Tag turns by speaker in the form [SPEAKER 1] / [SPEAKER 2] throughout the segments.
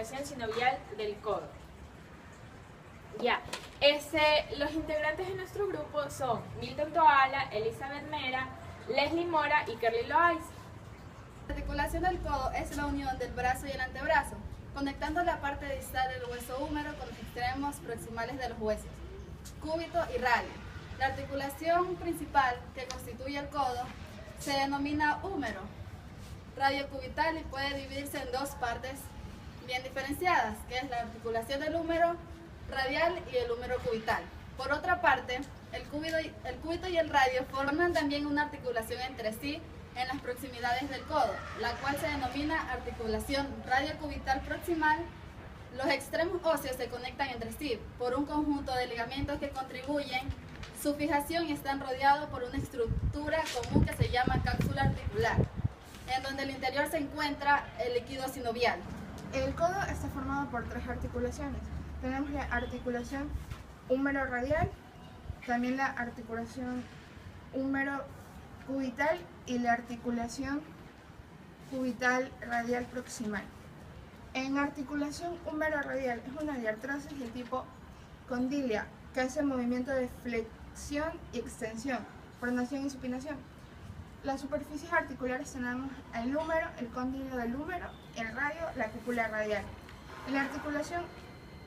[SPEAKER 1] articulación sinovial del codo. Ya, los integrantes de nuestro grupo son Milton Toala, Elizabeth Mera, Leslie Mora y Kerly Loaiz.
[SPEAKER 2] La articulación del codo es la unión del brazo y el antebrazo, conectando la parte distal del hueso húmero con los extremos proximales de los huesos, cúbito y radio. La articulación principal que constituye el codo se denomina húmero radiocubital y puede dividirse en dos partes bien diferenciadas, que es la articulación del húmero radial y el húmero cubital. Por otra parte, el cúbito y el radio forman también una articulación entre sí en las proximidades del codo, la cual se denomina articulación radiocubital proximal. Los extremos óseos se conectan entre sí por un conjunto de ligamentos que contribuyen su fijación y están rodeados por una estructura común que se llama cápsula articular, en donde el interior se encuentra el líquido sinovial.
[SPEAKER 3] El codo está formado por tres articulaciones. Tenemos la articulación húmero radial, también la articulación húmero cubital y la articulación cubital radial proximal. En articulación húmero radial es una diartrosis del tipo condilia, que hace movimiento de flexión y extensión, pronación y supinación. Las superficies articulares tenemos el húmero, el cóndilo del húmero, el radio, la cúpula radial. En la articulación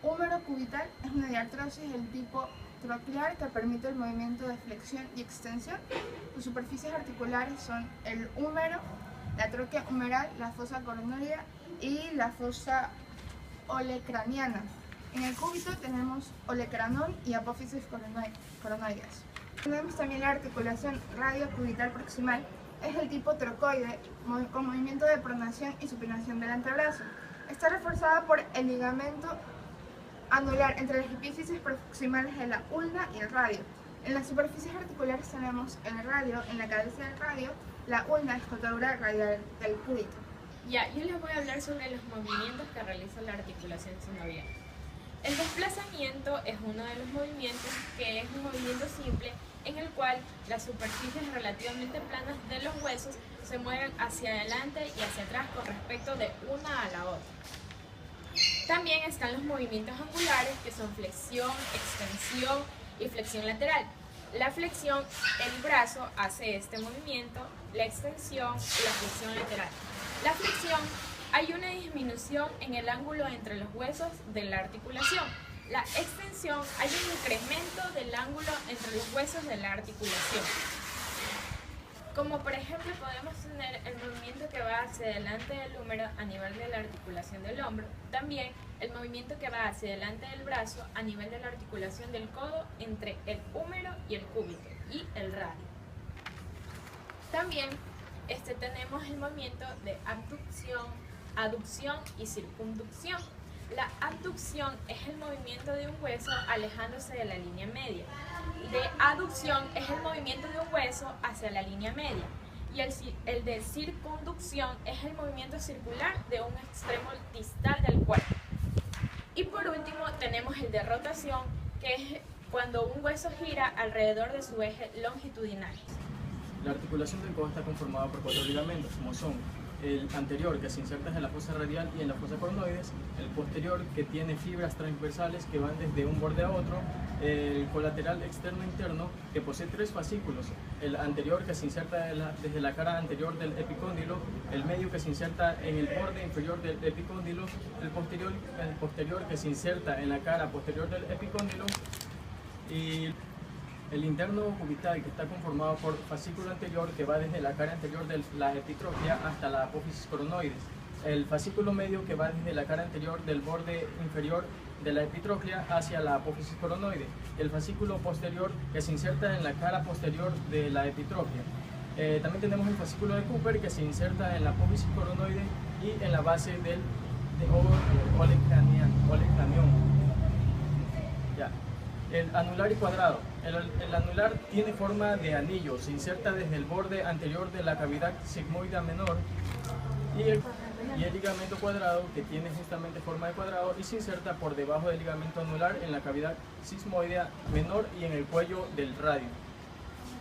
[SPEAKER 3] húmero cubital es una diartrosis del tipo troclear que permite el movimiento de flexión y extensión. Sus superficies articulares son el húmero, la tróquea humeral, la fosa coronoidea y la fosa olecraniana. En el cúbito tenemos olecranón y apófisis coronoides. Tenemos también la articulación radiocubital proximal, es el tipo trocoide con movimiento de pronación y supinación del antebrazo. Está reforzada por el ligamento anular entre las epífisis proximales de la ulna y el radio. En las superficies articulares tenemos el radio, en la cabeza del radio, la ulna, escotadura radial del cúbito.
[SPEAKER 1] Ya, yo les voy a hablar sobre los movimientos que realiza la articulación sinovial. El desplazamiento es uno de los movimientos que es un movimiento simple en el cual las superficies relativamente planas de los huesos se mueven hacia adelante y hacia atrás con respecto de una a la otra. También están los movimientos angulares, que son flexión, extensión y flexión lateral. La flexión, el brazo hace este movimiento, la extensión, la flexión lateral. La flexión, hay una disminución en el ángulo entre los huesos de la articulación. La extensión, hay un incremento del ángulo entre los huesos de la articulación. Como por ejemplo podemos tener el movimiento que va hacia adelante del húmero a nivel de la articulación del hombro, también el movimiento que va hacia adelante del brazo a nivel de la articulación del codo entre el húmero y el cúbito y el radio. También tenemos el movimiento de abducción, aducción y circunducción. La abducción es el movimiento de un hueso alejándose de la línea media. De aducción es el movimiento de un hueso hacia la línea media. Y el de circunducción es el movimiento circular de un extremo distal del cuerpo. Y por último tenemos el de rotación, que es cuando un hueso gira alrededor de su eje longitudinal.
[SPEAKER 4] La articulación del codo está conformada por 4 ligamentos, como son el anterior, que se inserta en la fosa radial y en la fosa coronoides, el posterior, que tiene fibras transversales que van desde un borde a otro, el colateral externo interno, que posee 3 fascículos, el anterior, que se inserta desde la cara anterior del epicóndilo, el medio, que se inserta en el borde inferior del epicóndilo, el posterior, que se inserta en la cara posterior del epicóndilo, y el interno cubital, que está conformado por fascículo anterior, que va desde la cara anterior de la epitroclea hasta la apófisis coronoides. El fascículo medio, que va desde la cara anterior del borde inferior de la epitroclea hacia la apófisis coronoide. El fascículo posterior, que se inserta en la cara posterior de la epitroclea. También tenemos el fascículo de Cooper, que se inserta en la apófisis coronoide y en la base del olecranión. Ya. El anular y cuadrado. El anular tiene forma de anillo, se inserta desde el borde anterior de la cavidad sigmoidea menor, y el ligamento cuadrado, que tiene justamente forma de cuadrado y se inserta por debajo del ligamento anular en la cavidad sigmoidea menor y en el cuello del radio.